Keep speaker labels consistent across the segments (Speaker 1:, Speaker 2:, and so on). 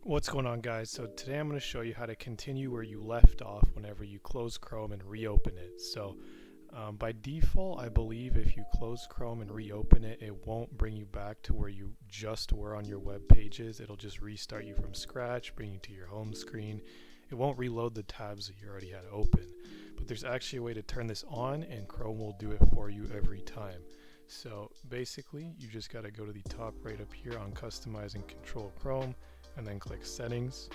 Speaker 1: What's going on, guys? So today I'm going to show you how to continue where you left off whenever you close Chrome and reopen it. By default, I believe if you close Chrome and reopen it, it won't bring you back to where you just were on your web pages. It'll just restart you from scratch, bring you to your home screen. It won't reload the tabs that you already had open. But there's actually a way to turn this on, and Chrome will do it for you every time. So basically, you just got to go to the top right up here on Customize and Control Chrome, and then click Settings,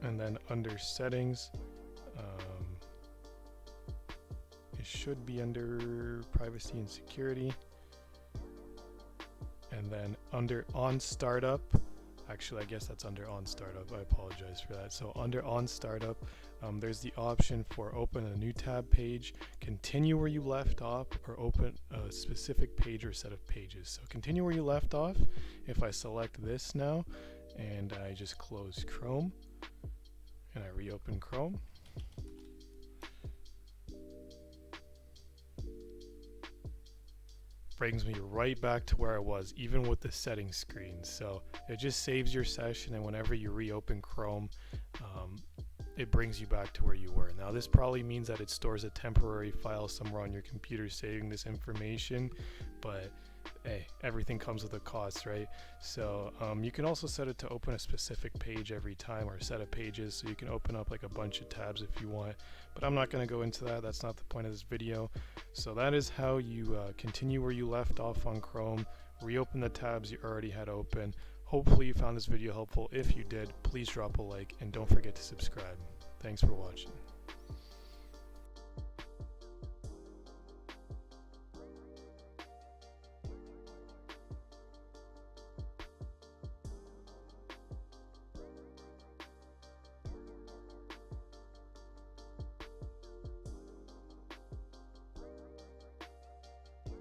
Speaker 1: and then under Settings, it should be under Privacy and Security, and then under On Startup, actually I guess that's under On Startup, I apologize for that. So under On Startup, there's the option for open a new tab page, continue where you left off, or open a specific page or set of pages. So continue where you left off, if I select this now and I just close Chrome and I reopen Chrome, brings me right back to where I was, even with the settings screen. So it just saves your session, and whenever you reopen Chrome, it brings you back to where you were. Now this probably means that it stores a temporary file somewhere on your computer saving this information, but hey, everything comes with a cost, right? So you can also set it to open a specific page every time, or a set of pages, so you can open up like a bunch of tabs if you want, but I'm not going to go into that. That's not the point of this video. So that is how you continue where you left off on Chrome, reopen the tabs you already had open. Hopefully you found this video helpful. If you did, please drop a like and don't forget to subscribe. Thanks for watching.